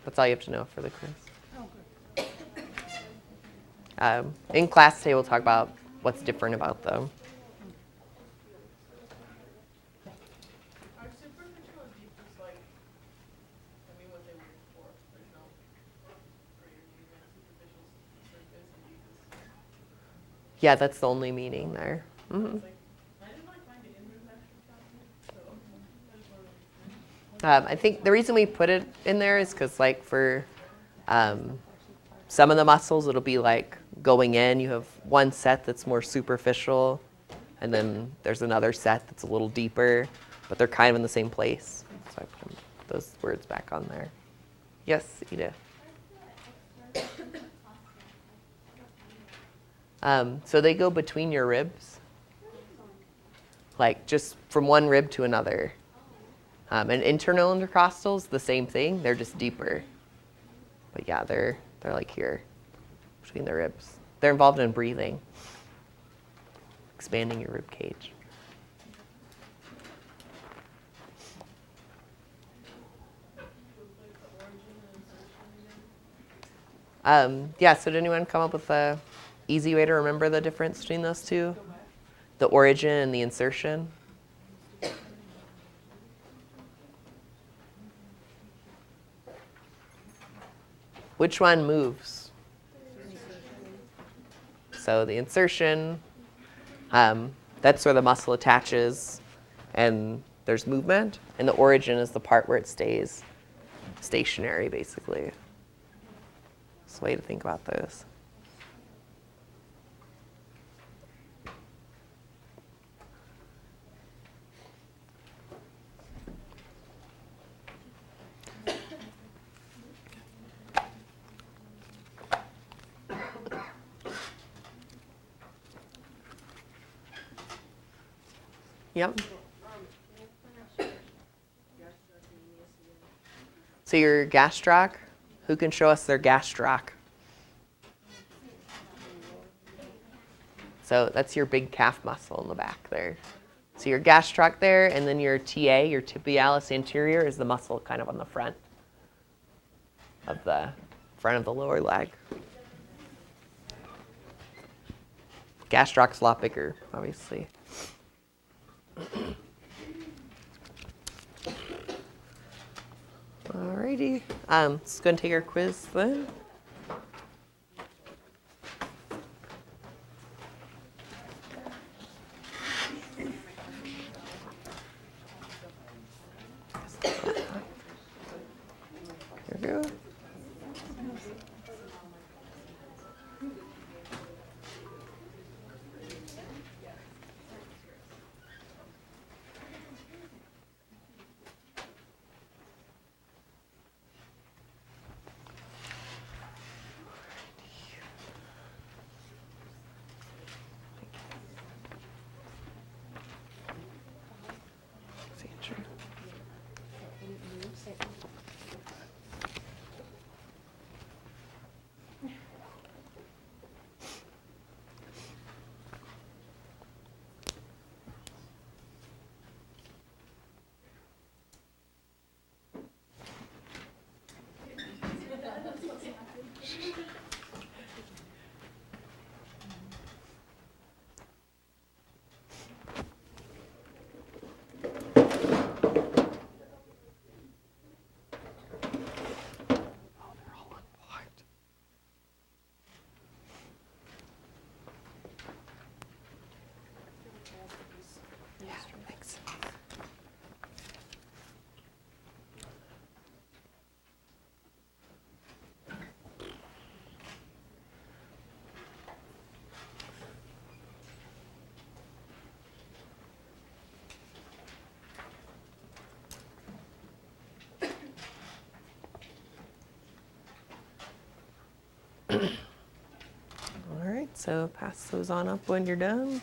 That's all you have to know for the quiz. In class today, we'll talk about what's different about them. Are superficial and deep just like, I mean, what they were before? There's no greater meaning on superficial surface and deep is. Yeah, that's the only meaning there. It's like, I didn't like find it in the actual calculus, so I just wanted to. I think the reason we put it in there is because, like, for some of the muscles, it'll be like going in, you have one set that's more superficial, and then there's another set that's a little deeper, but they're kind of in the same place. So I put those words back on there. Yes, Edith. So they go between your ribs, like just from one rib to another. And internal intercostals, the same thing. They're just deeper. But yeah, they're like here, between the ribs. They're involved in breathing, expanding your rib cage. Yeah, so did anyone come up with a easy way to remember the difference between those two? The origin and the insertion? Which one moves? So the insertion, that's where the muscle attaches and there's movement. And the origin is the part where it stays stationary, basically. That's the way to think about those. Yep. So your gastroc, who can show us their gastroc? So that's your big calf muscle in the back there. So your gastroc there, and then your TA, your tibialis anterior, is the muscle kind of on the front of the lower leg. Gastroc's a lot bigger, obviously. Alrighty, let's go and take our quiz then. Here we go. All right, so pass those on up when you're done.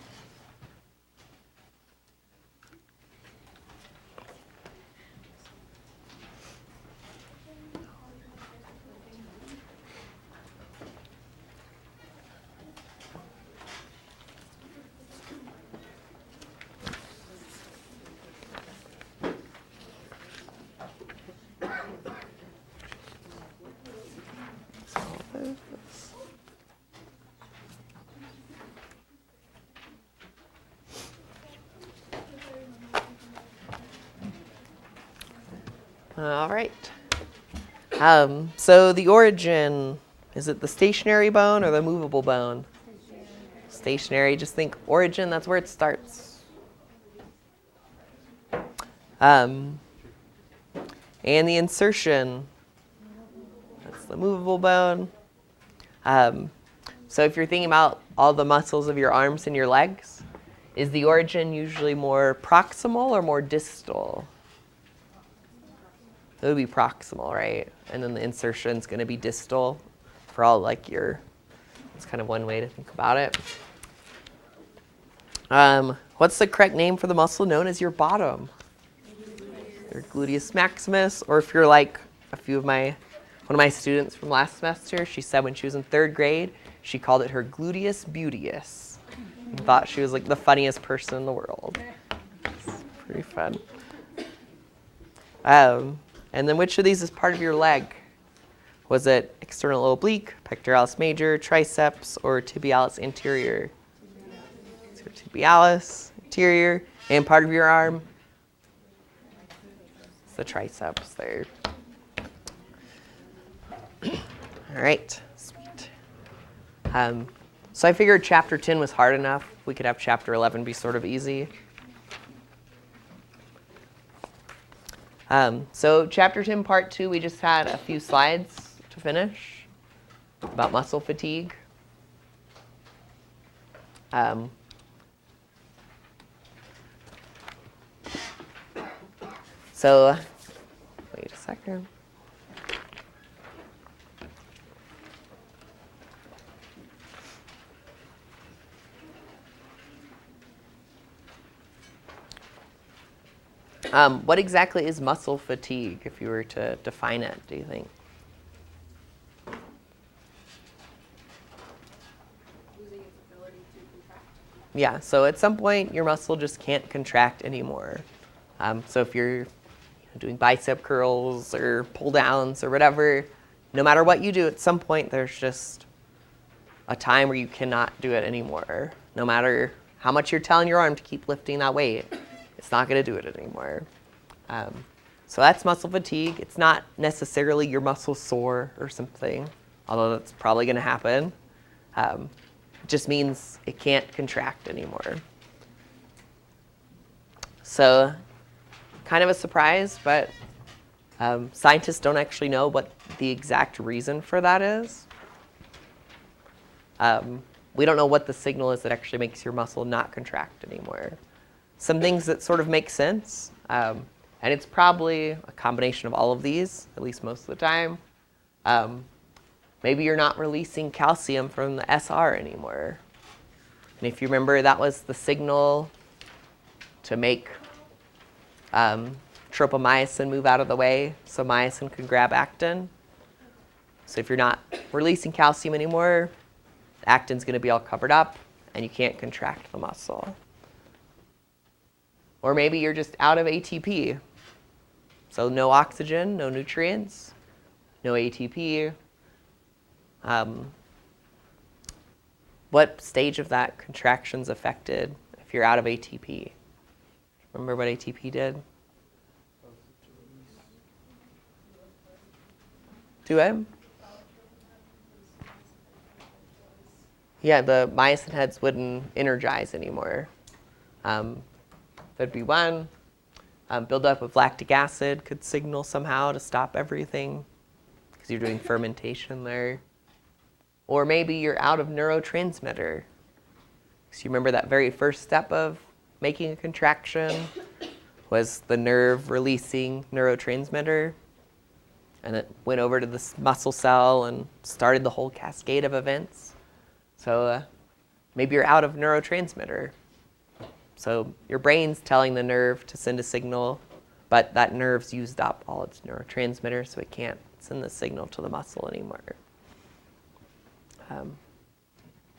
All right. So the origin, is it the stationary bone or the movable bone? Stationary. Just think origin, that's where it starts. And the insertion, that's the movable bone. So if you're thinking about all the muscles of your arms and your legs, is the origin usually more proximal or more distal? It would be proximal, right? And then the insertion is going to be distal for all like your, that's kind of one way to think about it. What's the correct name for the muscle known as your bottom? Your gluteus maximus, or if you're like one of my students from last semester, she said when she was in 3rd grade, she called it her gluteus beauteous. And thought she was like the funniest person in the world. It's pretty fun. And then which of these is part of your leg? Was it external oblique, pectoralis major, triceps, or tibialis anterior? So tibialis anterior, and part of your arm? It's the triceps there. All right, sweet. So I figured chapter 10 was hard enough. We could have chapter 11 be sort of easy. So chapter 10, part 2, we just had a few slides to finish about muscle fatigue. So wait a second. What exactly is muscle fatigue, if you were to define it, do you think? Losing its ability to contract. Yeah, so at some point, your muscle just can't contract anymore. So if you're doing bicep curls or pull downs or whatever, no matter what you do, at some point, there's just a time where you cannot do it anymore. No matter how much you're telling your arm to keep lifting that weight, it's not going to do it anymore. So that's muscle fatigue. It's not necessarily your muscle sore or something, although that's probably going to happen. It just means it can't contract anymore. So kind of a surprise, but scientists don't actually know what the exact reason for that is. We don't know what the signal is that actually makes your muscle not contract anymore. Some things that sort of make sense, and it's probably a combination of all of these, at least most of the time. Maybe you're not releasing calcium from the SR anymore. And if you remember, that was the signal to make tropomyosin move out of the way so myosin could grab actin. So if you're not releasing calcium anymore, actin's going to be all covered up and you can't contract the muscle. Or maybe you're just out of ATP. So no oxygen, no nutrients, no ATP. What stage of that contraction's affected if you're out of ATP? Remember what ATP did? Do it? Yeah, the myosin heads wouldn't energize anymore. That'd be one. Buildup of lactic acid could signal somehow to stop everything because you're doing fermentation there. Or maybe you're out of neurotransmitter. So you remember that very first step of making a contraction was the nerve releasing neurotransmitter. And it went over to this muscle cell and started the whole cascade of events. So maybe you're out of neurotransmitter. So your brain's telling the nerve to send a signal, but that nerve's used up all its neurotransmitter, so it can't send the signal to the muscle anymore.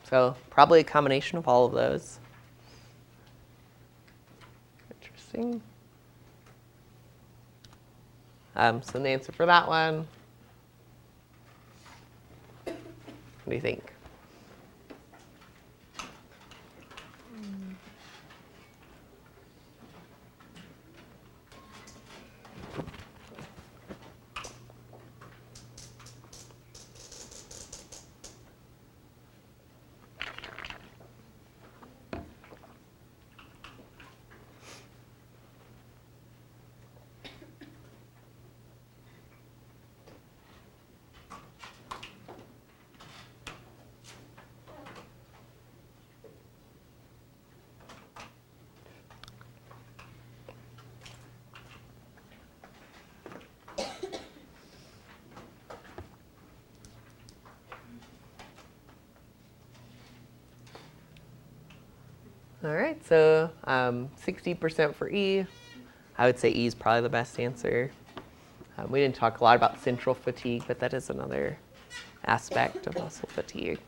So probably a combination of all of those. Interesting. So the answer for that one, what do you think? All right, so 60% for E. I would say E is probably the best answer. We didn't talk a lot about central fatigue, but that is another aspect of muscle fatigue.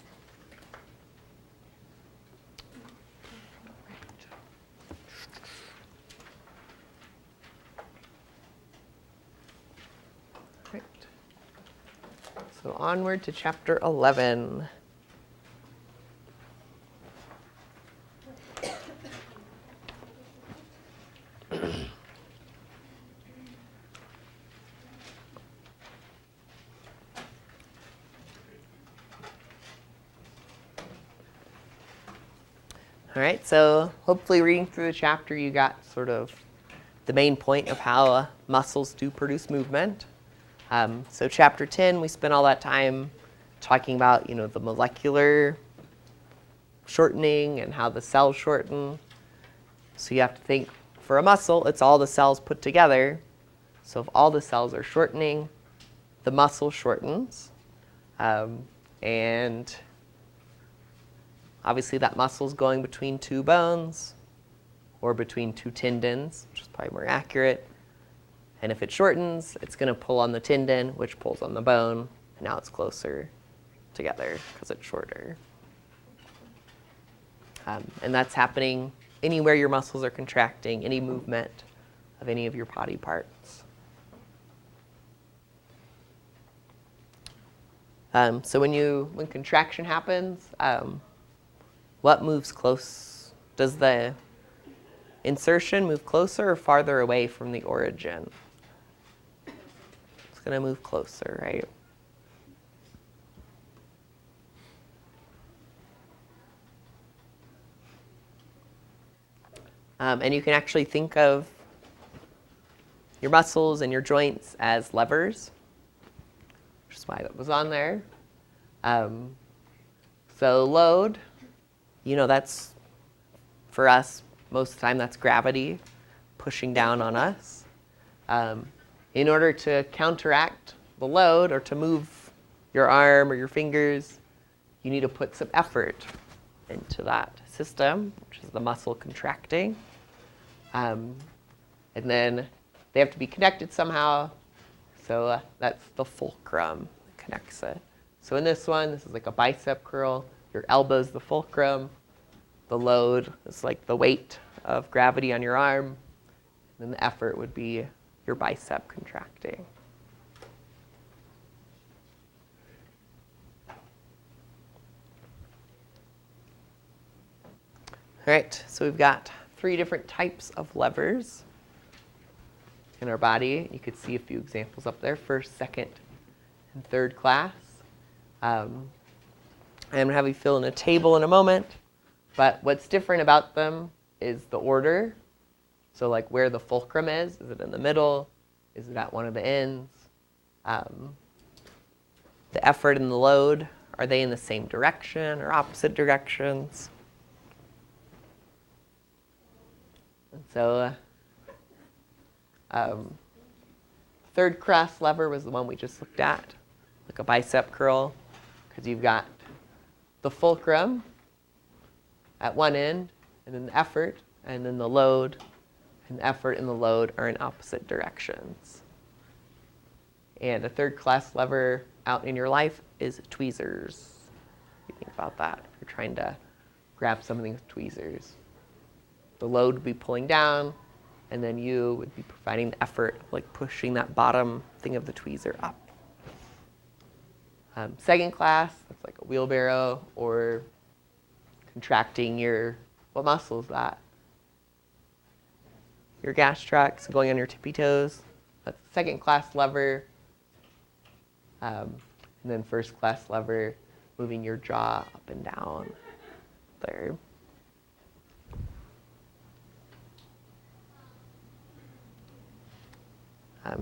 Right. So onward to chapter 11. All right, so hopefully reading through the chapter, you got sort of the main point of how muscles do produce movement. So chapter 10, we spent all that time talking about, the molecular shortening and how the cells shorten. So you have to think, for a muscle, it's all the cells put together. So if all the cells are shortening, the muscle shortens. And obviously that muscle is going between two bones or between two tendons, which is probably more accurate. And if it shortens, it's going to pull on the tendon, which pulls on the bone. And now it's closer together because it's shorter. And that's happening anywhere your muscles are contracting, any movement of any of your body parts. So when contraction happens, what moves close? Does the insertion move closer or farther away from the origin? It's going to move closer, right? And you can actually think of your muscles and your joints as levers, which is why that was on there. So load, that's, for us, most of the time that's gravity pushing down on us. In order to counteract the load or to move your arm or your fingers, you need to put some effort into that system, which is the muscle contracting. And then they have to be connected somehow. So that's the fulcrum that connects it. So in this one, this is like a bicep curl. Your elbow's the fulcrum. The load is like the weight of gravity on your arm. And then the effort would be your bicep contracting. All right, so we've got 3 different types of levers in our body. You could see a few examples up there, first, second, and third class. I'm going to have you fill in a table in a moment, but what's different about them is the order. So like where the fulcrum is it in the middle? Is it at one of the ends? The effort and the load, are they in the same direction or opposite directions? And so third class lever was the one we just looked at, like a bicep curl, because you've got the fulcrum at one end, and then the effort, and then the load, and the effort and the load are in opposite directions. And a third class lever out in your life is tweezers. You think about that. You're trying to grab something with tweezers. The load would be pulling down, and then you would be providing the effort, like pushing that bottom thing of the tweezer up. Second class, that's like a wheelbarrow or contracting what muscle is that? Your gas truck, so going on your tippy toes. That's second class lever. And then first class lever, moving your jaw up and down there.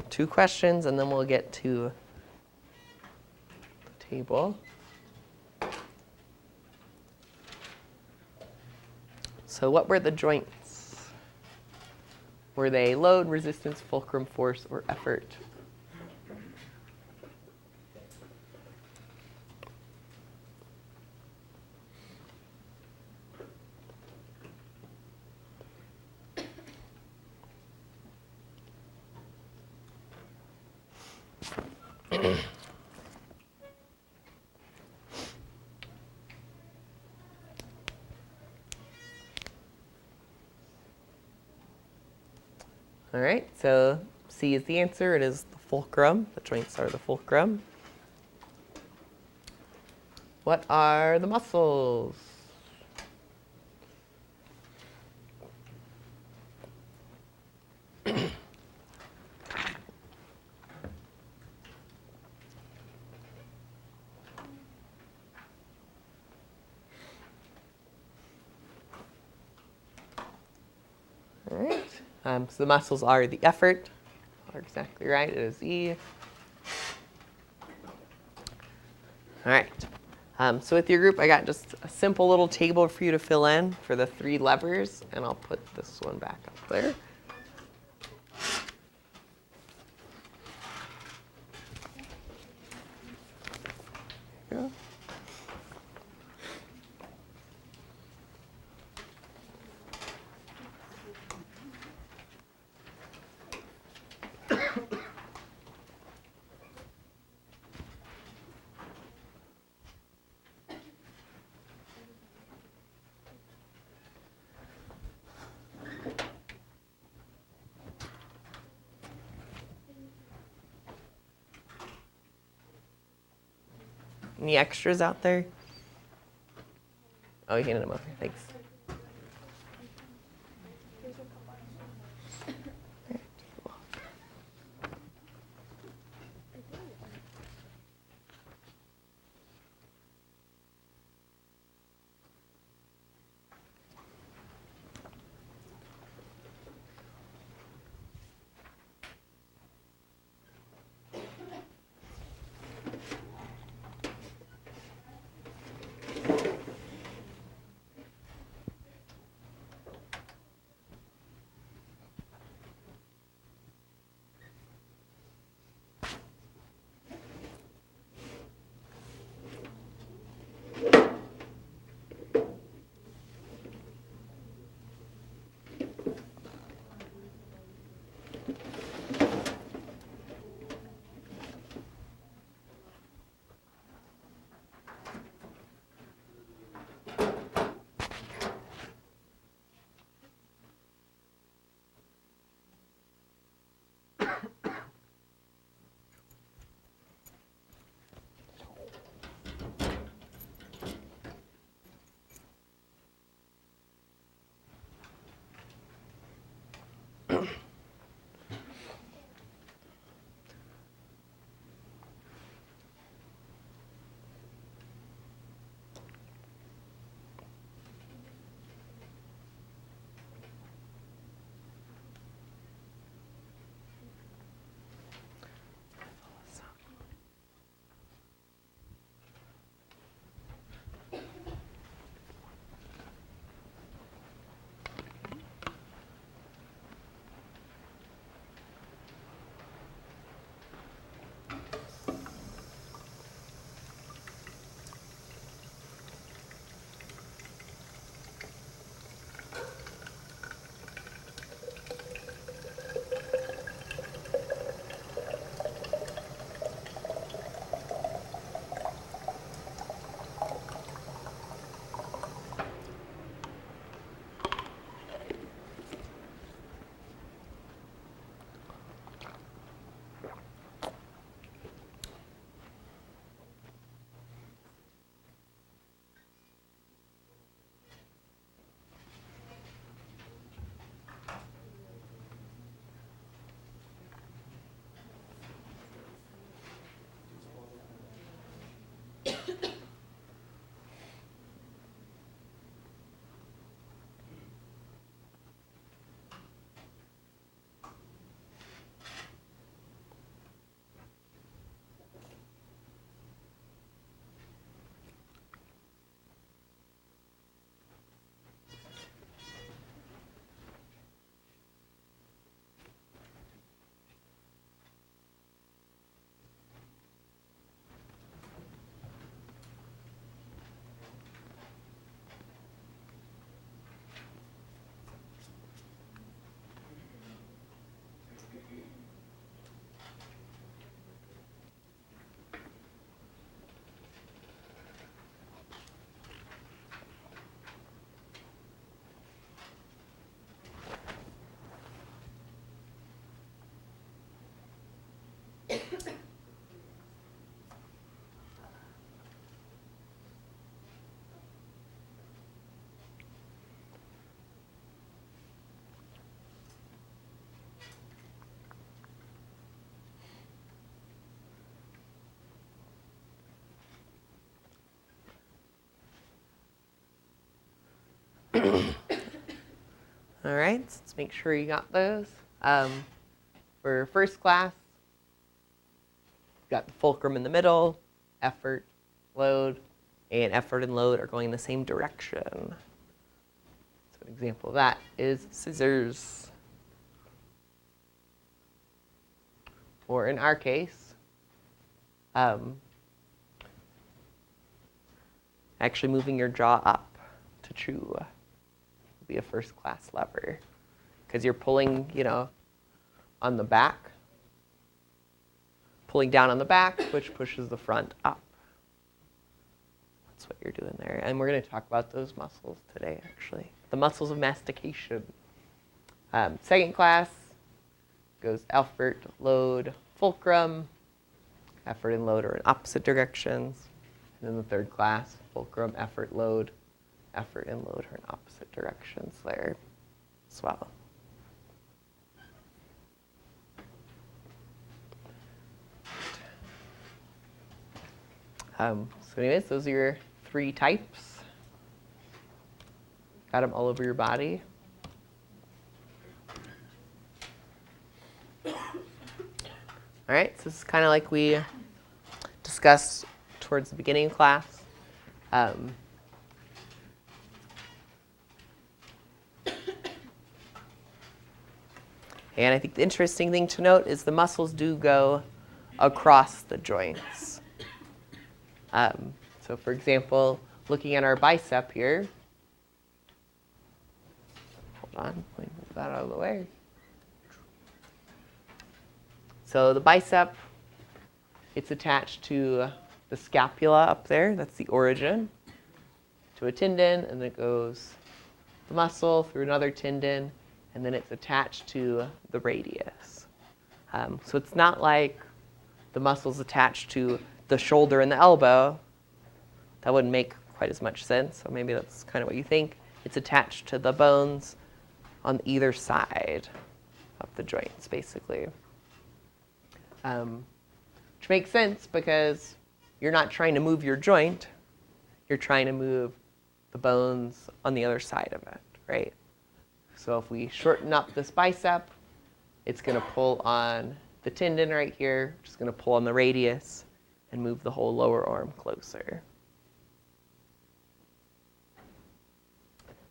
Two questions, and then we'll get to the table. So what were the joints? Were they load, resistance, fulcrum, force, or effort? All right, so C is the answer. It is the fulcrum. The joints are the fulcrum. What are the muscles? All right, so the muscles are the effort. Are exactly right. It is E. All right. So with your group, I got just a simple little table for you to fill in for the 3 levers, and I'll put this one back up there. Yeah. Any extras out there? Oh, you handed them over. Thanks. All right, let's make sure you got those. For first class, got the fulcrum in the middle, effort, load, and effort and load are going in the same direction. So an example of that is scissors. Or in our case, actually moving your jaw up to chew will be a first class lever. Because you're pulling, on the back, pulling down on the back, which pushes the front up. That's what you're doing there. And we're going to talk about those muscles today, actually. The muscles of mastication. Second class goes effort, load, fulcrum. Effort and load are in opposite directions. And then the third class, fulcrum, effort, load. Effort and load are in opposite directions there as well. So anyways, those are your 3 types. Got them all over your body. All right, so this is kind of like we discussed towards the beginning of class. And I think the interesting thing to note is the muscles do go across the joints. So for example, looking at our bicep here. Hold on, let me move that out of the way. So the bicep, it's attached to the scapula up there. That's the origin. To a tendon, and then it goes the muscle through another tendon, and then it's attached to the radius. So it's not like the muscle's attached to the shoulder and the elbow. That wouldn't make quite as much sense, so maybe that's kind of what you think. It's attached to the bones on either side of the joints, basically. Which makes sense because you're not trying to move your joint, you're trying to move the bones on the other side of it, right? So if we shorten up this bicep, it's going to pull on the tendon right here, which is going to pull on the radius and move the whole lower arm closer.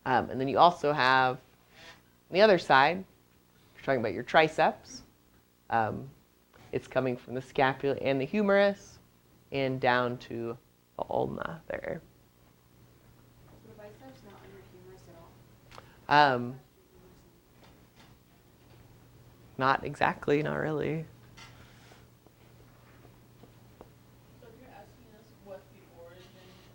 And then you also have, on the other side, you're talking about your triceps. It's coming from the scapula and the humerus and down to the ulna there. So the biceps not under humerus at all? Not exactly, not really. So if you're asking us what the origin is,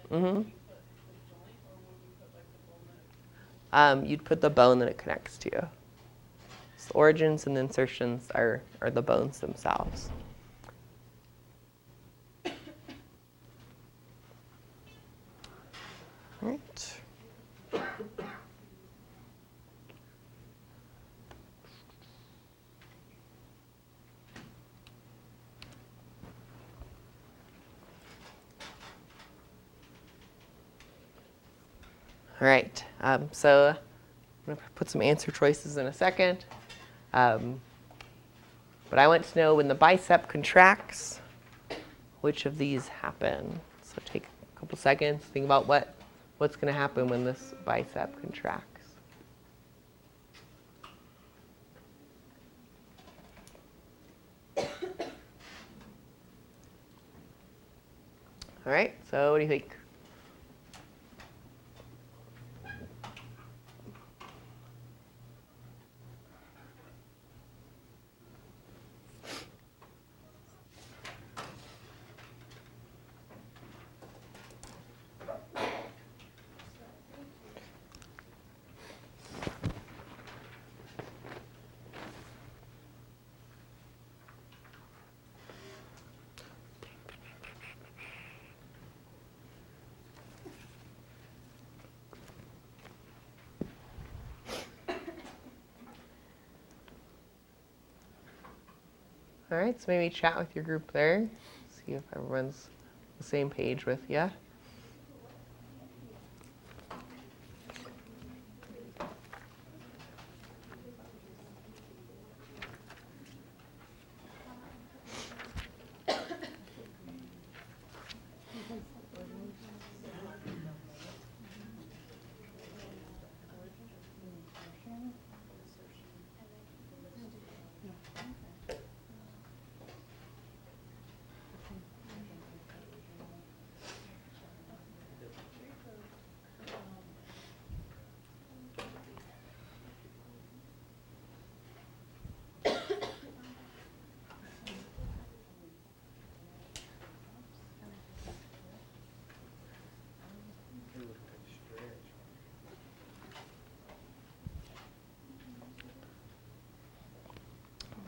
then would we put the joint, or would we put like the bone that it You'd put the bone that it connects to. So the origins and the insertions are the bones themselves. All right. All right, so I'm going to put some answer choices in a second. But I want to know when the bicep contracts, which of these happen? So take a couple seconds, think about what's going to happen when this bicep contracts. All right, so what do you think? All right, so maybe chat with your group there. See if everyone's on the same page with you.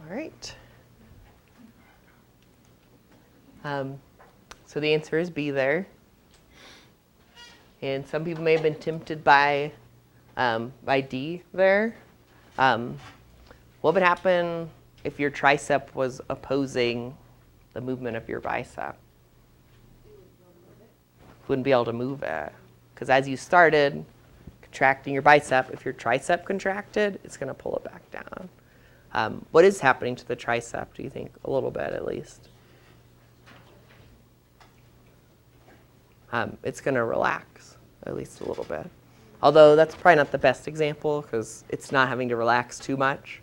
All right. So the answer is B there. And some people may have been tempted by D there. What would happen if your tricep was opposing the movement of your bicep? Wouldn't be able to move it. Because as you started contracting your bicep, if your tricep contracted, it's going to pull it back down. What is happening to the tricep, do you think? A little bit, at least. It's going to relax, at least a little bit. Although that's probably not the best example because it's not having to relax too much,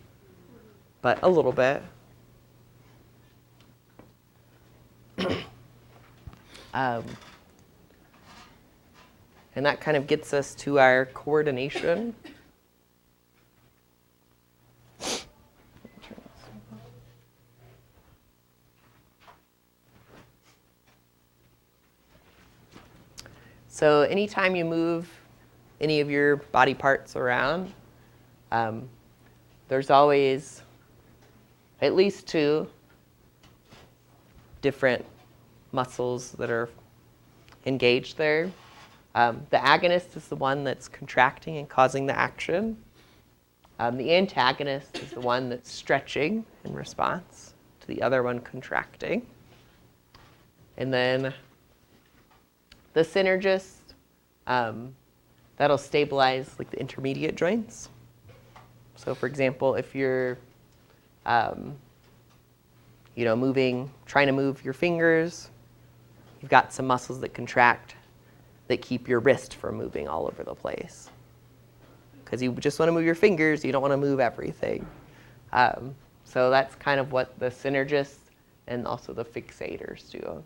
but a little bit. And that kind of gets us to our coordination. So anytime you move any of your body parts around, there's always at least two different muscles that are engaged there. The agonist is the one that's contracting and causing the action. The antagonist is the one that's stretching in response to the other one contracting. And then the synergist, that'll stabilize like the intermediate joints. So for example, if you're, trying to move your fingers, you've got some muscles that contract that keep your wrist from moving all over the place. Because you just want to move your fingers, you don't want to move everything. So that's kind of what the synergists and also the fixators do.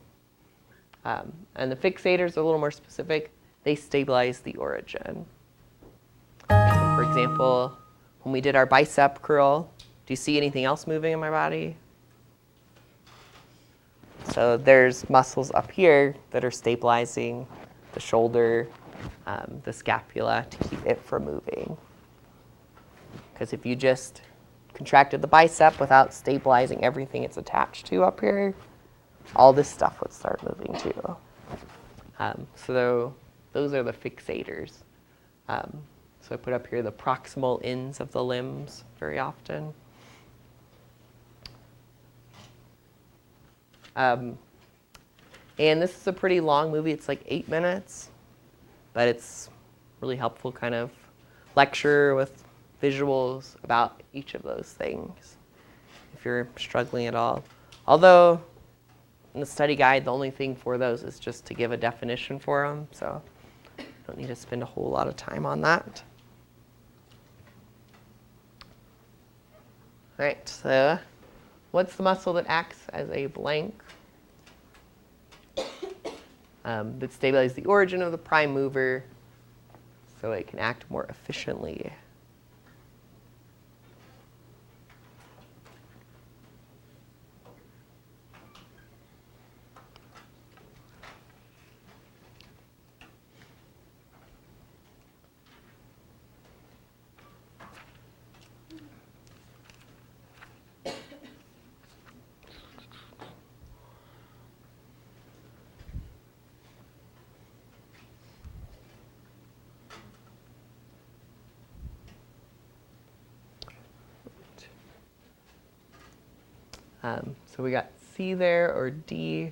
And the fixators are a little more specific. They stabilize the origin. For example, when we did our bicep curl, do you see anything else moving in my body? So there's muscles up here that are stabilizing the shoulder, the scapula to keep it from moving. Because if you just contracted the bicep without stabilizing everything it's attached to up here, all this stuff would start moving too. So those are the fixators. So I put up here the proximal ends of the limbs very often. And this is a pretty long movie. It's like 8 minutes, but it's really helpful kind of lecture with visuals about each of those things if you're struggling at all. Although in the study guide, the only thing for those is just to give a definition for them, so don't need to spend a whole lot of time on that. All right, so what's the muscle that acts as a blank? That stabilizes the origin of the prime mover so it can act more efficiently. So we got C there, or D,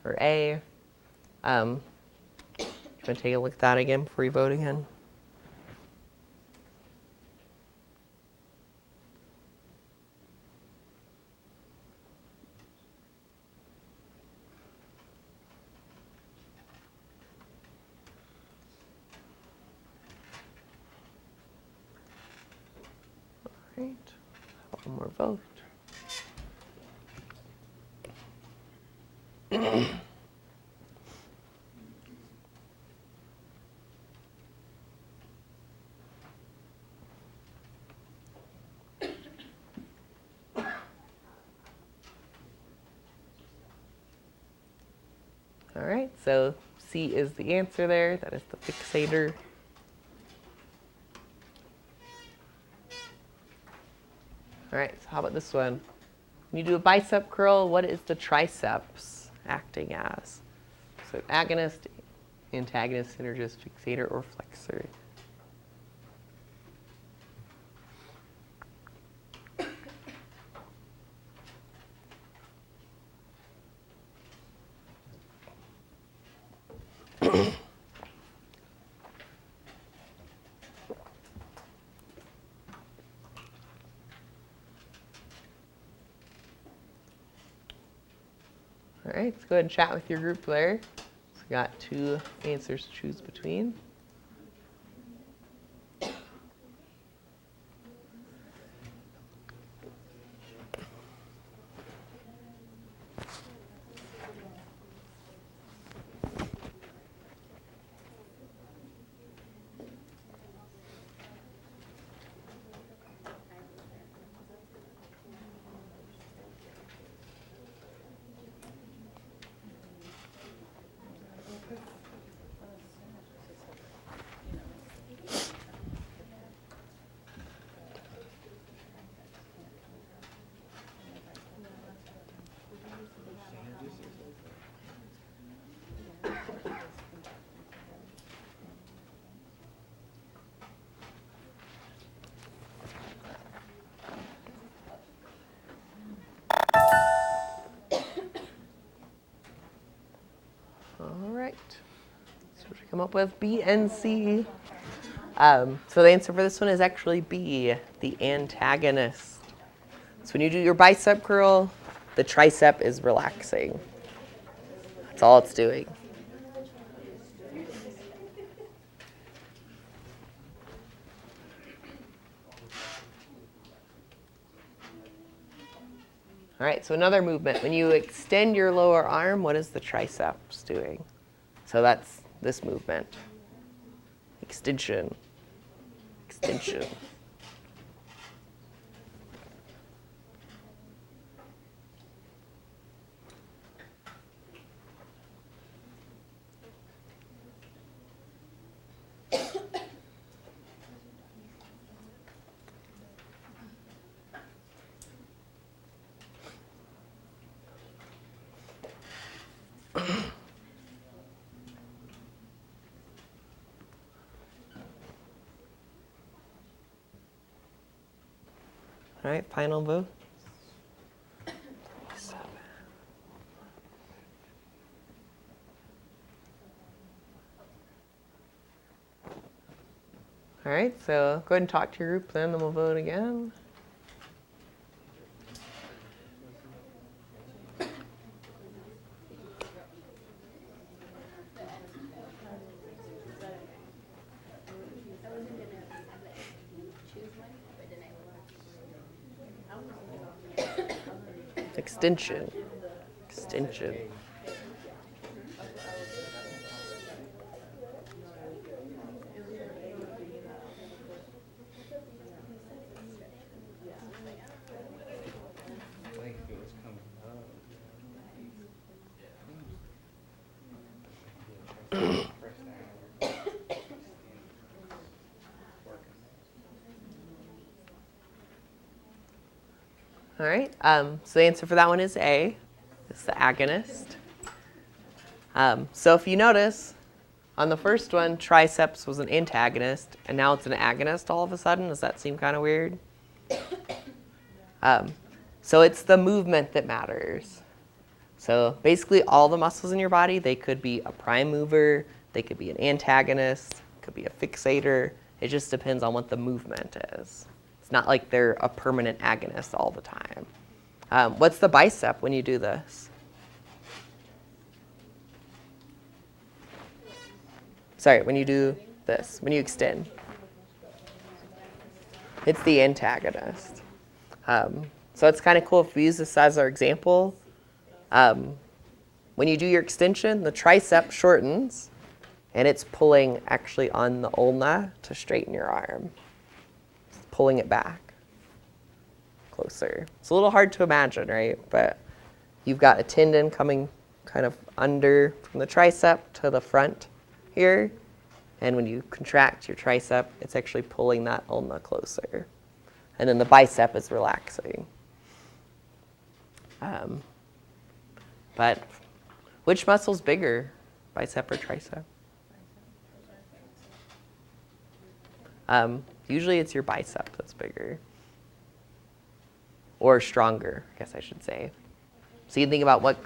or A. You want to take a look at that again before you vote again? All right, one more vote. All right, so C is the answer there. That is the fixator. All right, so how about this one? When you do a bicep curl, what is the triceps acting as? So agonist, antagonist, synergist, fixator, or flexor? All right, let's go ahead and chat with your group there. So we got 2 answers to choose between. All right. So we come up with B and C. So the answer for this one is actually B, the antagonist. So when you do your bicep curl, the tricep is relaxing. That's all it's doing. All right, so another movement. When you extend your lower arm, what is the triceps doing? So that's this movement. Extension. Extension. All right, final vote. All right, so go ahead and talk to your group, then we'll vote again. Extension. Extension. All right, so the answer for that one is A. It's the agonist. So if you notice, on the first one, triceps was an antagonist, and now it's an agonist all of a sudden. Does that seem kind of weird? So it's the movement that matters. So basically all the muscles in your body, they could be a prime mover, they could be an antagonist, could be a fixator. It just depends on what the movement is. It's not like they're a permanent agonist all the time. What's the bicep when you do this? Sorry, when you do this, when you extend. It's the antagonist. So it's kind of cool if we use this as our example. When you do your extension, the tricep shortens, and it's pulling actually on the ulna to straighten your arm. It's pulling it back closer. It's a little hard to imagine, right? But you've got a tendon coming kind of under from the tricep to the front here. And when you contract your tricep, it's actually pulling that ulna closer. And then the bicep is relaxing. But which muscle's bigger, bicep or tricep? Usually it's your bicep that's bigger. Or stronger, I guess I should say. So you think about what,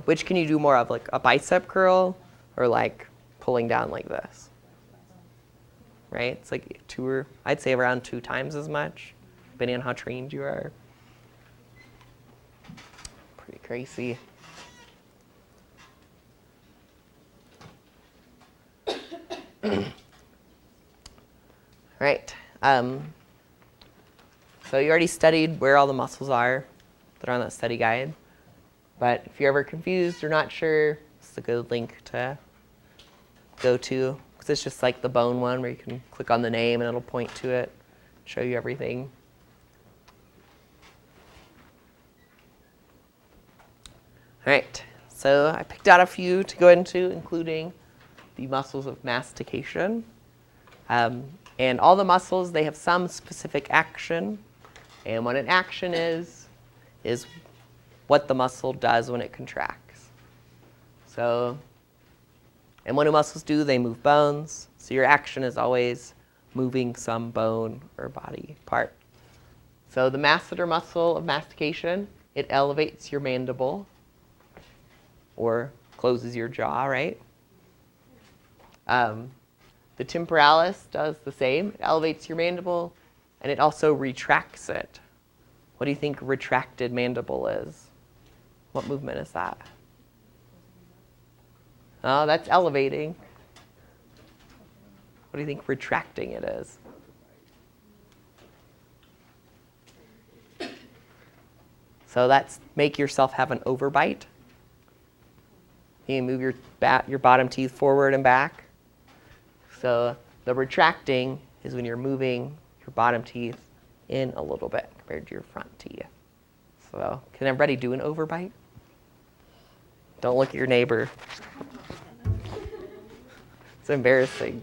which can you do more of, like a bicep curl or like pulling down like this? Right? It's like I'd say around 2 times as much, depending on how trained you are. Pretty crazy. Right. So you already studied where all the muscles are that are on that study guide. But if you're ever confused or not sure, it's a good link to go to. Because it's just like the bone one where you can click on the name and it'll point to it, show you everything. All right. So I picked out a few to go into, including the muscles of mastication. And all the muscles, they have some specific action. And what an action is what the muscle does when it contracts. So, and what do muscles do? They move bones. So your action is always moving some bone or body part. So the masseter muscle of mastication, it elevates your mandible or closes your jaw, right? The temporalis does the same. It elevates your mandible, and it also retracts it. What do you think retracted mandible is? What movement is that? Oh, that's elevating. What do you think retracting it is? So that's make yourself have an overbite. You move your bottom teeth forward and back. So the retracting is when you're moving your bottom teeth in a little bit compared to your front teeth. So can everybody do an overbite? Don't look at your neighbor. It's embarrassing.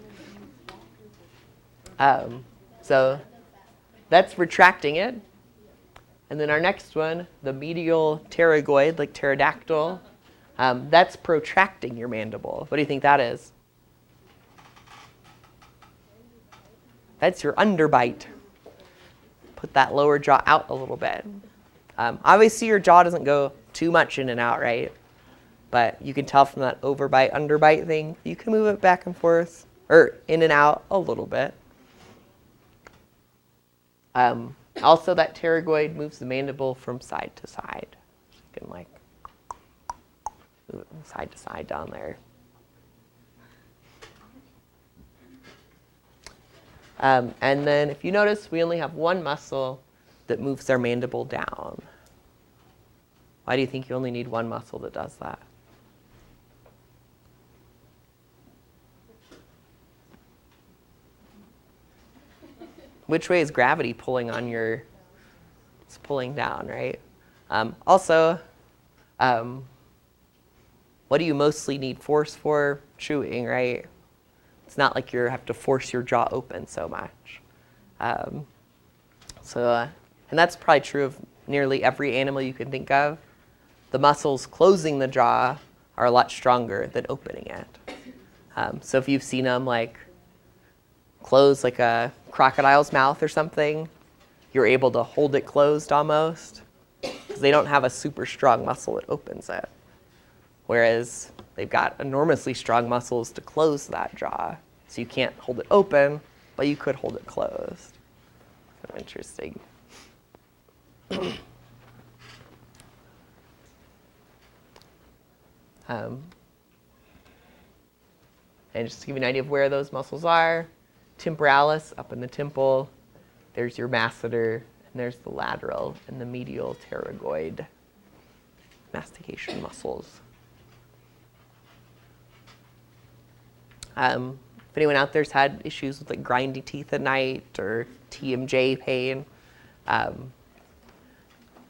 So that's retracting it. And then our next one, the medial pterygoid, like pterodactyl, that's protracting your mandible. What do you think that is? That's your underbite. Put that lower jaw out a little bit. Obviously, your jaw doesn't go too much in and out, right? But you can tell from that overbite, underbite thing, you can move it back and forth, or in and out a little bit. Also, that pterygoid moves the mandible from side to side. So you can like move it from side to side down there. And then if you notice, we only have one muscle that moves our mandible down. Why do you think you only need one muscle that does that? Which way is gravity pulling on your, it's pulling down, right? Also, what do you mostly need force for? Chewing, right? It's not like you have to force your jaw open so much. And that's probably true of nearly every animal you can think of. The muscles closing the jaw are a lot stronger than opening it. So if you've seen them like close like a crocodile's mouth or something, you're able to hold it closed almost because they don't have a super strong muscle that opens it. Whereas they've got enormously strong muscles to close that jaw. So you can't hold it open, but you could hold it closed. Kind of interesting. And just to give you an idea of where those muscles are, temporalis up in the temple, there's your masseter, and there's the lateral and the medial pterygoid mastication muscles. If anyone out there's had issues with like grinding teeth at night or TMJ pain,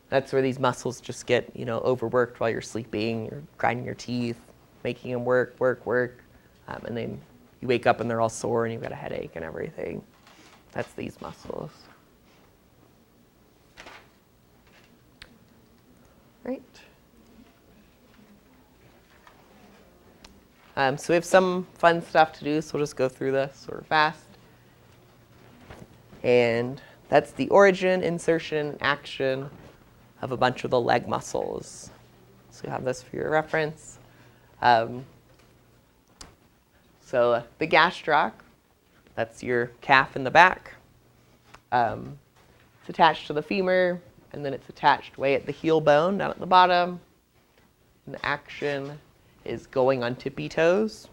that's where these muscles just get, overworked while you're sleeping. You're grinding your teeth, making them work, and then you wake up and they're all sore and you've got a headache and everything. That's these muscles. Right. So we have some fun stuff to do, so we'll just go through this sort of fast. And that's the origin, insertion, action of a bunch of the leg muscles. So you have this for your reference. So the gastroc, that's your calf in the back. It's attached to the femur, and then it's attached way at the heel bone down at the bottom. And the action is going on tippy toes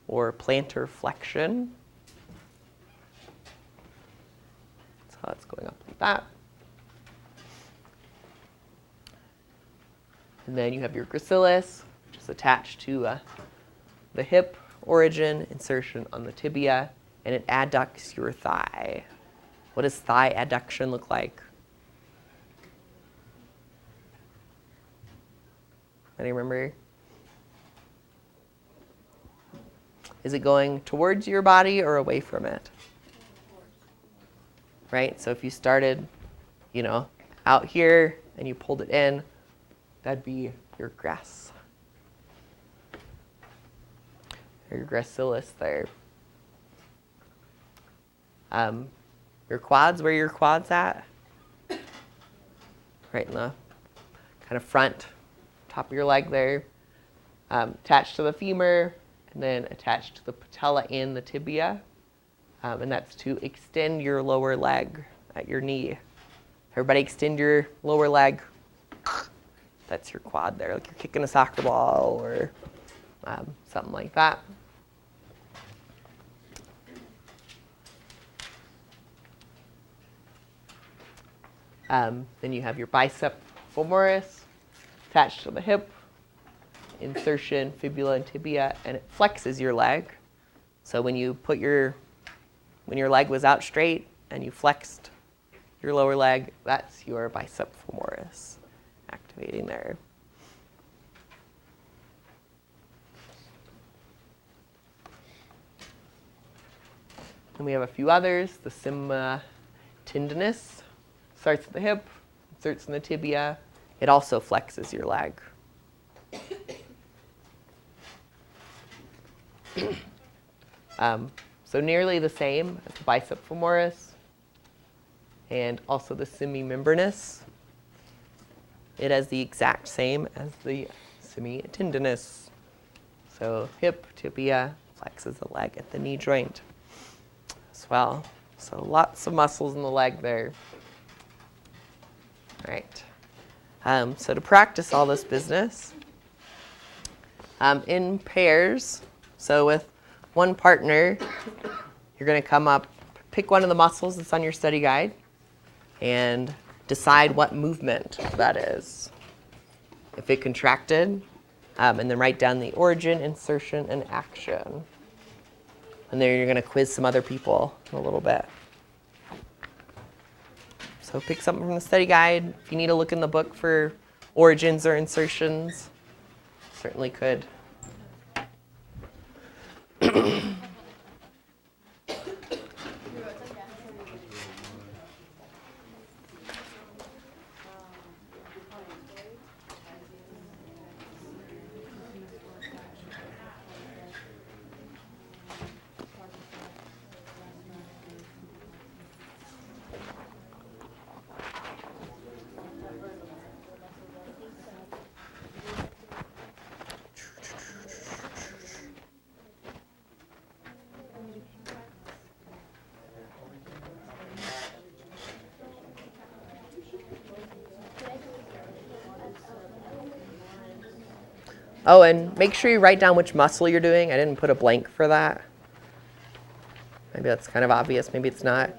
or plantar flexion. So it's going up like that. And then you have your gracilis, which is attached to the hip, origin, insertion on the tibia, and it adducts your thigh. What does thigh adduction look like? Any remember? Is it going towards your body or away from it? Right? So if you started, out here and you pulled it in, that'd be your grass. Or your gracilis there. Your quads, where are your quads at? Right in the kind of front, top of your leg there. Attached to the femur, and then attached to the patella and the tibia. And that's to extend your lower leg at your knee. Everybody extend your lower leg. That's your quad there, like you're kicking a soccer ball or something like that. Then you have your bicep femoris attached to the hip, insertion, fibula, and tibia, and it flexes your leg. So when your leg was out straight and you flexed your lower leg, that's your bicep femoris activating there. And we have a few others. The sima tendinus starts at the hip, inserts in the tibia. It also flexes your leg. So nearly the same as the bicep femoris and also the semimembranous. It has the exact same as the semitendinous. So hip, tibia, flexes the leg at the knee joint as well. So lots of muscles in the leg there. All right. So to practice all this business, in pairs, so with one partner, you're going to come up, pick one of the muscles that's on your study guide, and decide what movement that is. If it contracted, and then write down the origin, insertion, and action. And then you're going to quiz some other people in a little bit. So pick something from the study guide. If you need to look in the book for origins or insertions, certainly could. Oh, and make sure you write down which muscle you're doing. I didn't put a blank for that. Maybe that's kind of obvious. Maybe it's not.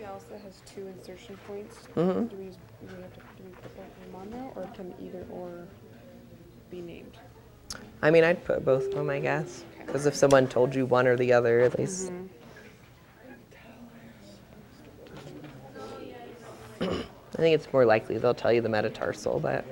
somebody else that has 2 insertion points, Mhm. do we put both of them on there, or can either or be named? I mean, I'd put both of them, I guess. Because if someone told you one or the other, at least. I think it's more likely they'll tell you the metatarsal, but.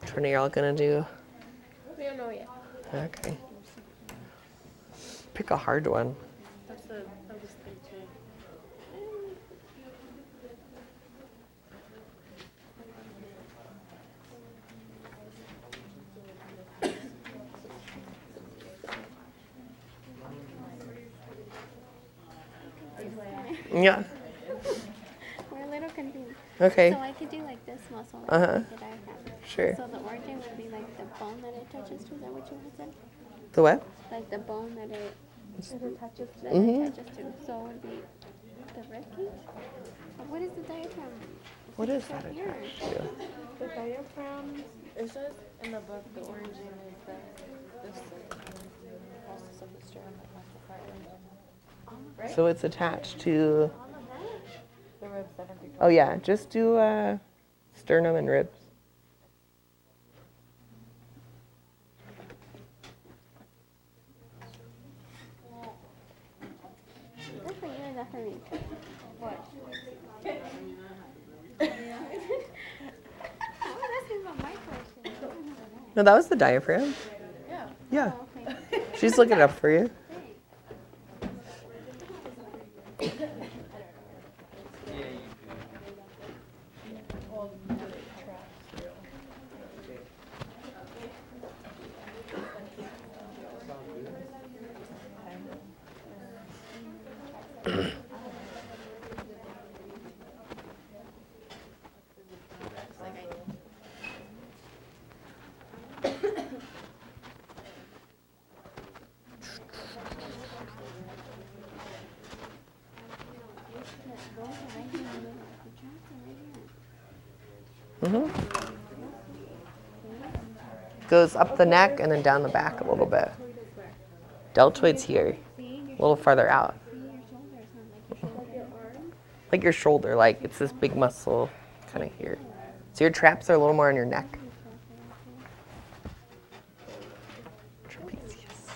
Which one are y'all gonna do? We don't know yet. Okay. Pick a hard one. That's the hardest thing too. Yeah. We're a little confused. Okay. So I could do like this muscle, like Uh-huh. the diaphragm. Sure. So the organ would be like the bone that it touches to. Is that what you had said? The what? Like the bone that it touches to. Mhm. It touches to. So it would be the rib cage. What is the diaphragm? What is Right that here. attached to? The diaphragm, it says in the book the origin is this process of the sternum and cartilage. So it's attached to. The ribs that are big. Oh yeah, just do sternum and ribs. Is that for you or is that for me? What? I was asking about my question. No, that was the diaphragm. Yeah. Yeah. Oh, okay. She's looking it up for you. Mhm. Goes up the neck and then down the back a little bit. Deltoid's here, a little farther out. Like your shoulder, like it's this big muscle kind of here. So your traps are a little more on your neck. Trapezius.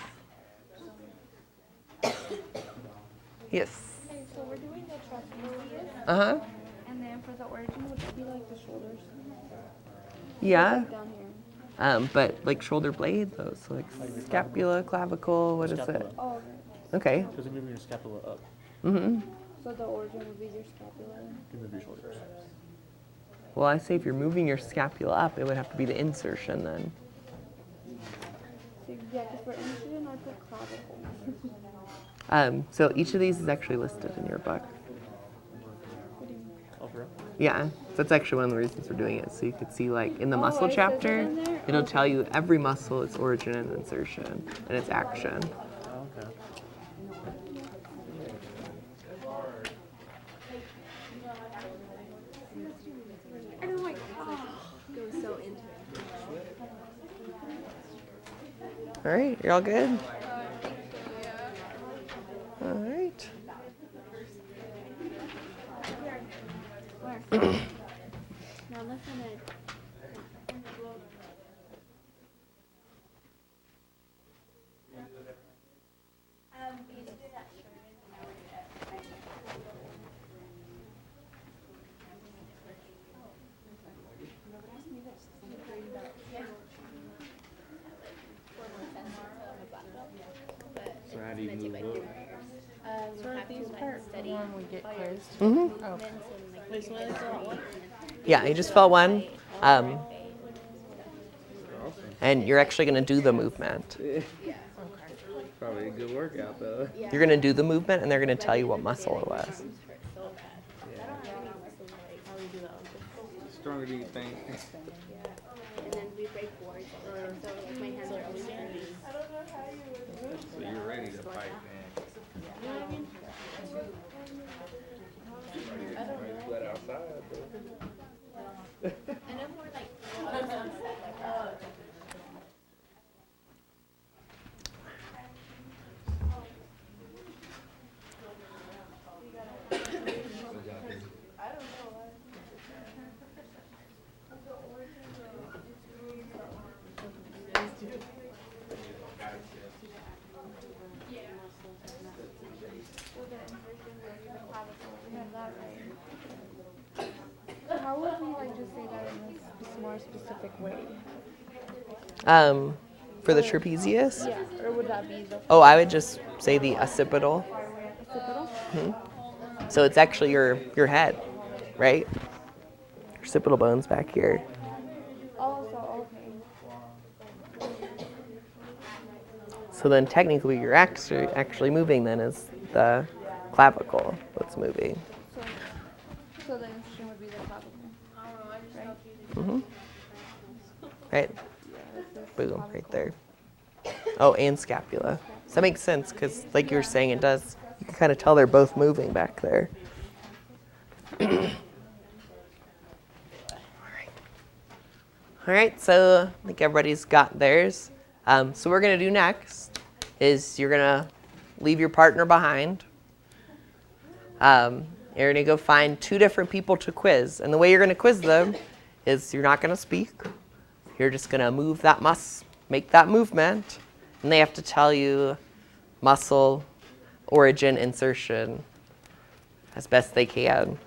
Yes. Okay, so we're doing the trapezius, Uh-huh. and then for the origin, would it be like the shoulders? Yeah. Down here. But like shoulder blade, though. So like scapula, clavicle, what is it? Scapula. Oh, Okay. Because you're moving your scapula up. Mm-hmm. so the origin would be your scapula. You move your shoulders. Well, I say if you're moving your scapula up, it would have to be the insertion then. So yeah, because for incision, I put clavicle. So each of these is actually listed in your book. Oh, for real? Yeah, that's actually one of the reasons we're doing it. So you could see like in the Oh, muscle it says it chapter, in there? it'll tell you every muscle, its origin and insertion, and its action. Oh, okay. I don't like go so into it. All right, you're all good? All right. Where? Now listen to it. When we get quizzed. Mm-hmm. Oh. Wait, so it's all what? Yeah, you just fill out one. And you're actually going to do the movement. Probably a good workout though. You're going to do the movement, and they're going to tell you what muscle it was. Stronger do you think? And then we break boards all the time. So like my hands are always free. So you're ready to fight, man. Let outside, bro. And I'm more like How would we like just say that in a more specific way? For the trapezius? Yeah, or would that be the Oh, I would just say the occipital. occipital? So it's actually your head, right? Your occipital bone's back here. Oh, so okay. So then technically you're actually moving then is the clavicle that's moving. So the instrument would be the clavicle. Mm-hmm. Right? Boom, right there. Oh, and scapula. So that makes sense because like you were saying, it does. You can kind of tell they're both moving back there. All right, so I think everybody's got theirs. So what we're going to do next is you're going to leave your partner behind. You're going to go find 2 different people to quiz. And the way you're going to quiz them is you're not going to speak. You're just going to move that make that movement. And they have to tell you muscle, origin, insertion as best they can.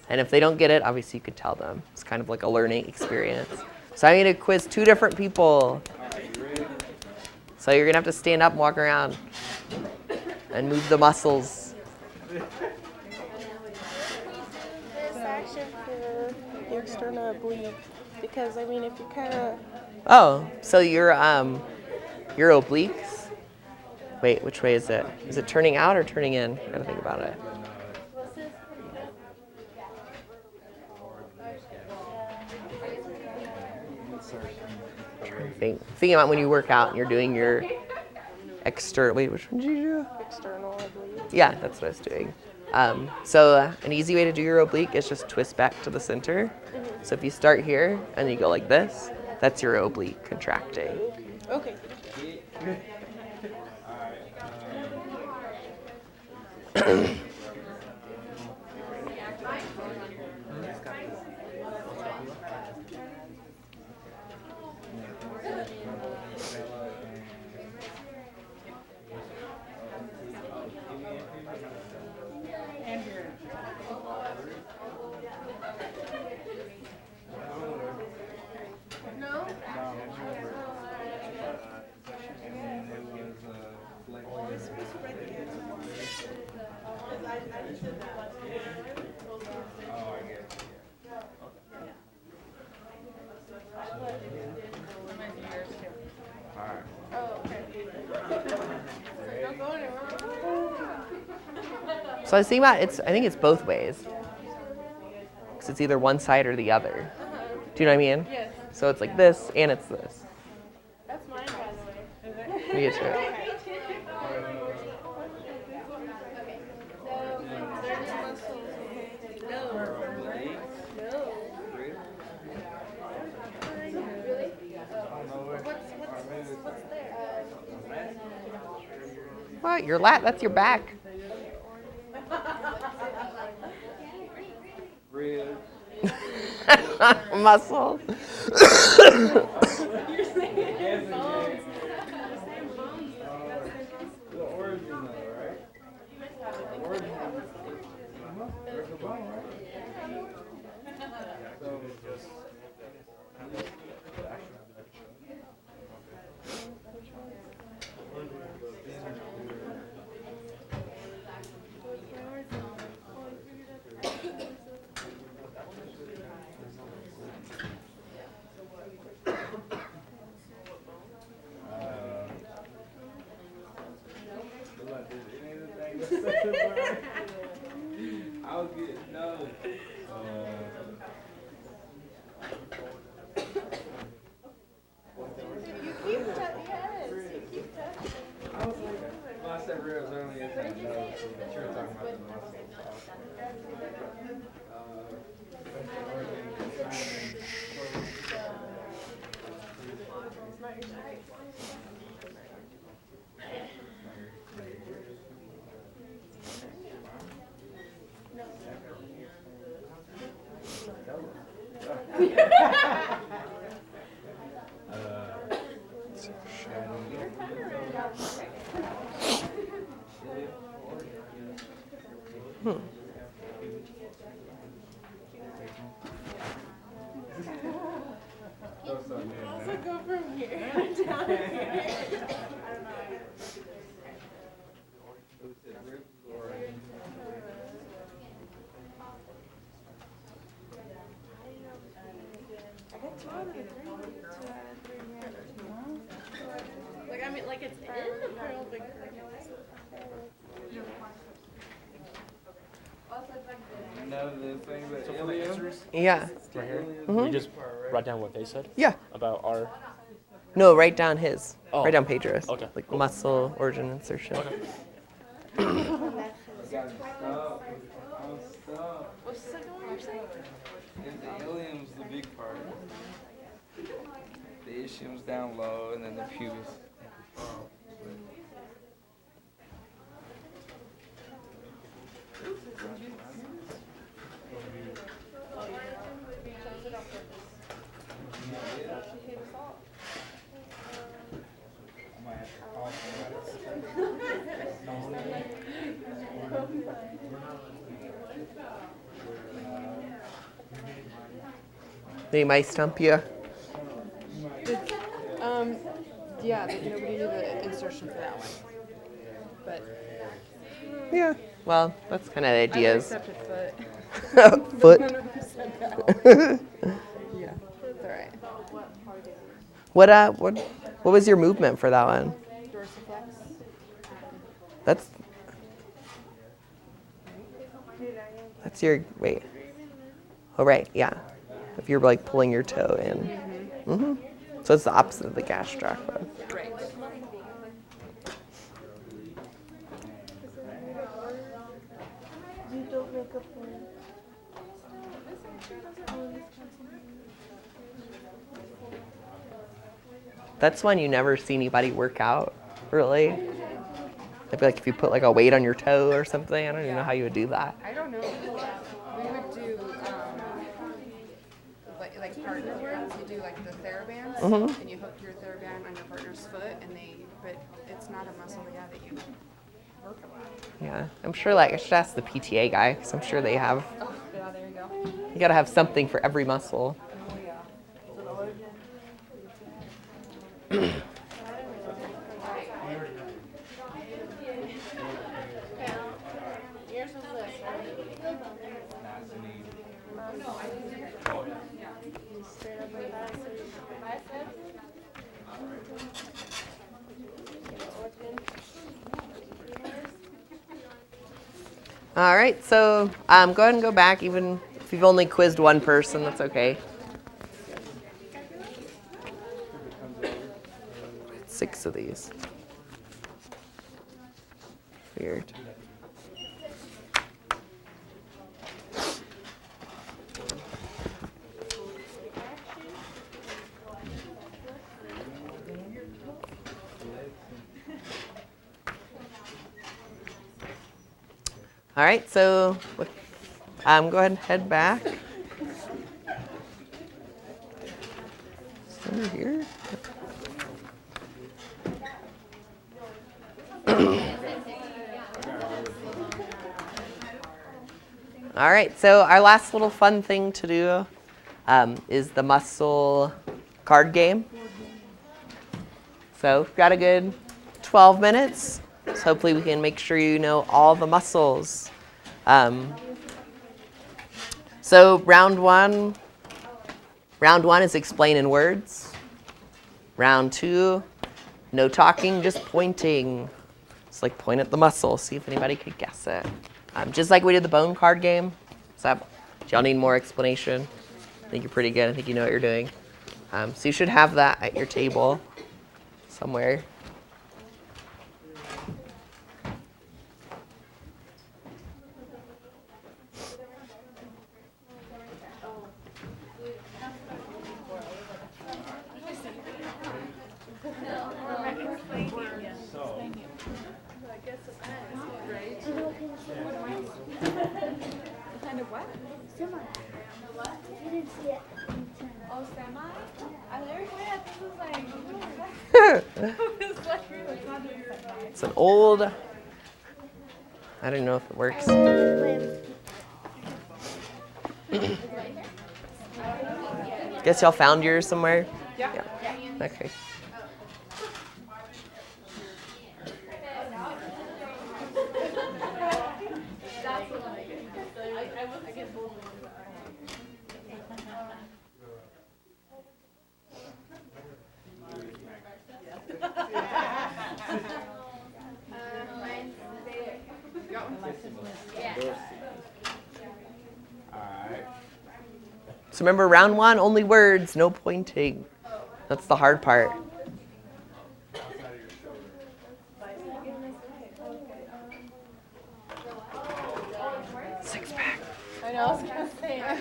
And if they don't get it, obviously you could tell them. It's kind of like a learning experience. So I'm going to quiz 2 different people. So you're going to have to stand up and walk around and move the muscles. This action for the external oblique, because I mean, if you kind of Oh, so your obliques. Wait, which way is it? Is it turning out or turning in? I gotta think about it. Thinking about when you work out and you're doing your external. Wait, which one did you do? external oblique. Yeah, that's what I was doing. So an easy way to do your oblique is just twist back to the center. So if you start here and you go like this, that's your oblique contracting. Okay. So I was thinking about I think it's both ways. Because it's either one side or the other. Do you know what I mean? Yes. So it's like this and it's this. That's mine, by the way. Me too. What? Your lat? That's your back. Rib. Muscle. The origin though, right? The origin. Where's the bone, right? So just Like, I mean, like it's in the pearl big None of the things that aliens. Yeah. Right here. Mhm. We just write down what they said Yeah. about our. No, write down his. Oh. Write down Pedro's. Okay, Like cool. muscle, origin, insertion. Okay. What's the second one you're saying? If the ilium's the big part, the ischium's down low, and then the pubis. They might stump you. Yeah, but nobody knew the insertion for that one. But Yeah. Well, that's kind of the I ideas. accepted foot. Foot. 100% that one. Yeah, it's alright. What was your movement for that one? Dorsiflex. That's your wait. Oh right, yeah. If you're like pulling your toe in. Mhm. So it's the opposite of the gastroc one. Right. That's one you never see anybody work out, really. I feel like if you put like a weight on your toe or something, I don't even know how you would do that. I don't know. We would do like partner ones. You do like the TheraBands, and you hook your TheraBand on your partner's foot, but it's not a muscle, yeah, that you work a lot. Yeah, I'm sure like I should ask the PTA guy because I'm sure they have. Oh, yeah, there you go. You gotta have something for every muscle. Oh, yeah. Yours is this, right? All right, so go ahead and go back. Even if you've only quizzed one person, that's okay. 6 of these. Weird. All right, so go ahead and head back. Over here. All right, so our last little fun thing to do is the muscle card game. So we've got a good 12 minutes. So hopefully we can make sure you know all the muscles. So round one is explain in words. Round 2, no talking, just pointing. It's like point at the muscle, see if anybody could guess it. Just like we did the bone card game. So do y'all need more explanation? I think you're pretty good. I think you know what you're doing. So you should have that at your table somewhere. Kind of what? Semi. You didn't see it. Oh, semi? I literally thought this was like, It's an old, I don't know if it works. Guess y'all found yours somewhere? Yeah. Yeah. Okay. Alright. So remember, round one, only words, no pointing. That's the hard part. Six pack. I know, I was gonna say.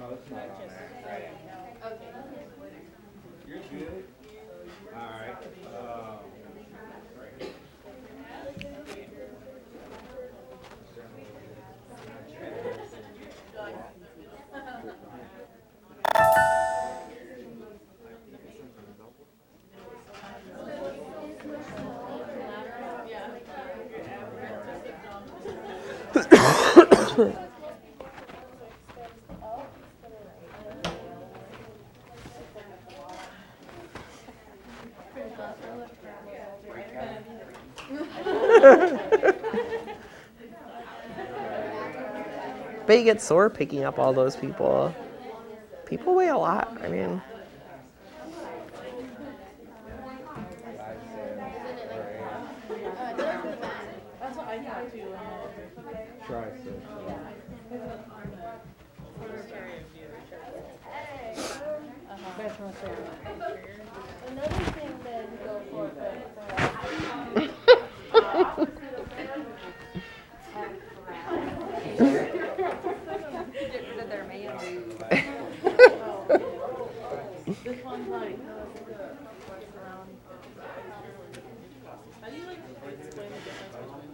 Oh, it's not on there. You're good. Alright. But you get sore picking up all those people. People weigh a lot. I mean, That's what I thought too. Another thing that you go for, Get rid of their man boob. This one's like, around. How do you like explain the difference between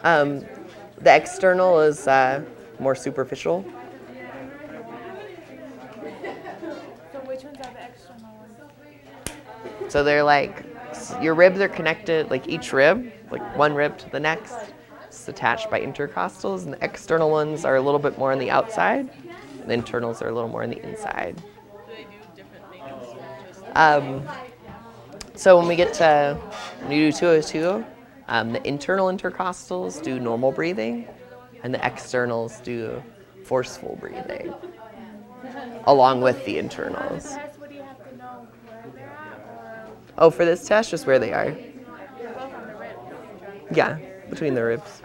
them? the external is more superficial. So which ones are the external ones? So they're like, your ribs are connected, like each rib, like one rib to the next. It's attached by intercostals, and the external ones are a little bit more on the outside. And the internals are a little more on the inside. Do they do different maintenance or just So when we get to, when you do 202, the internal intercostals do normal breathing, and the externals do forceful breathing, along with the internals. Test, what do you have to know where they're at, or Oh, for this test, just where they are. they're both on the ribs? Yeah, between the ribs.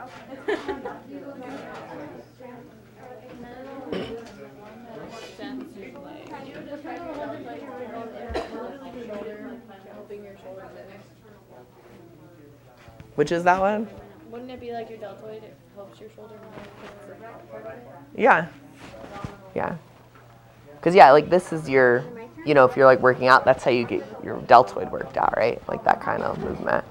Which is that one? Wouldn't it be like your deltoid? It helps your shoulder more because it's a Yeah. Yeah. Because, yeah, like this is your, you know, if you're like working out, that's how you get your deltoid worked out, right? Like that kind of movement.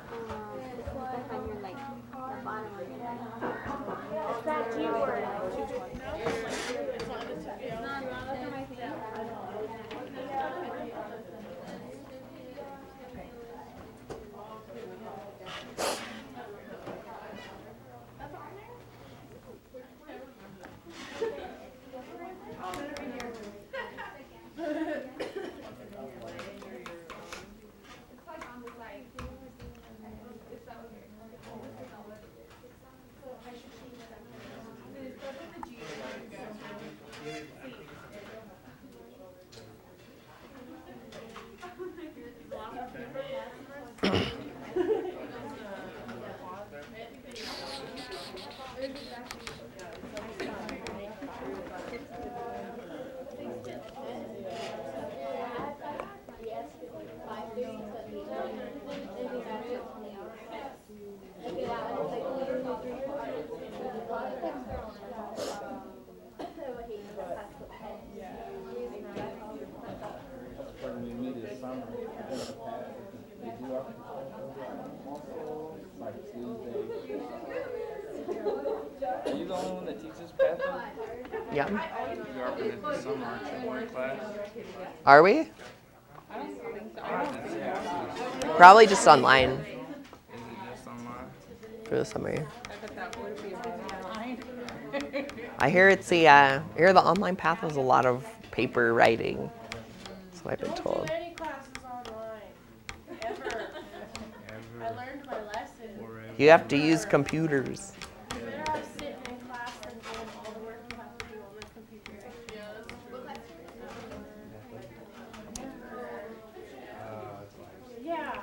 By Tuesday. Are you the only one that teaches patho? Yeah. You are, but it's the summer, aren't you? One class? Are we? Probably just online Is it just online? for the summer. I hear I hear the online path has a lot of paper writing. That's what I've been told. Any classes online, ever. I learned my lesson. You have to use computers. Better off sitting in class than doing all the work you have to do on the computer. Yeah.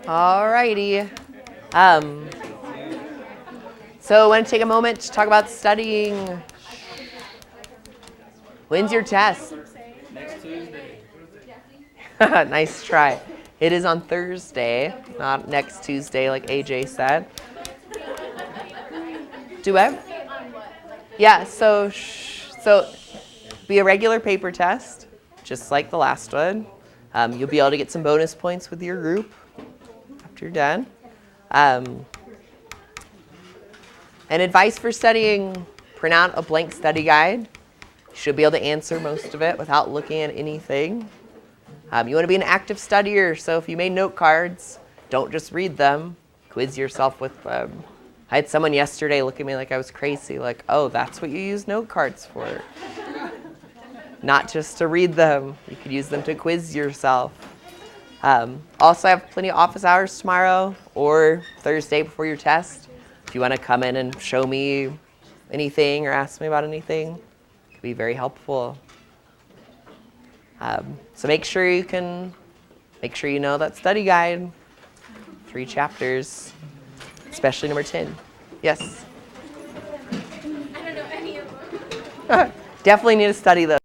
Alrighty. So I want to take a moment to talk about studying. When's your test? Next Tuesday. Nice try. It is on Thursday, not next Tuesday like AJ said. Do I? Yeah, so be a regular paper test, just like the last one. You'll be able to get some bonus points with your group after you're done. And advice for studying, print out a blank study guide. You should be able to answer most of it without looking at anything. You want to be an active studier, so if you made note cards, don't just read them. Quiz yourself with them. I had someone yesterday look at me like I was crazy, like, oh, that's what you use note cards for. Not just to read them. You could use them to quiz yourself. Also, I have plenty of office hours tomorrow or Thursday before your test. If you want to come in and show me anything or ask me about anything, it could be very helpful. So make sure you know that study guide. 3 chapters, especially number 10. Yes? I don't know any of them. Definitely need to study those.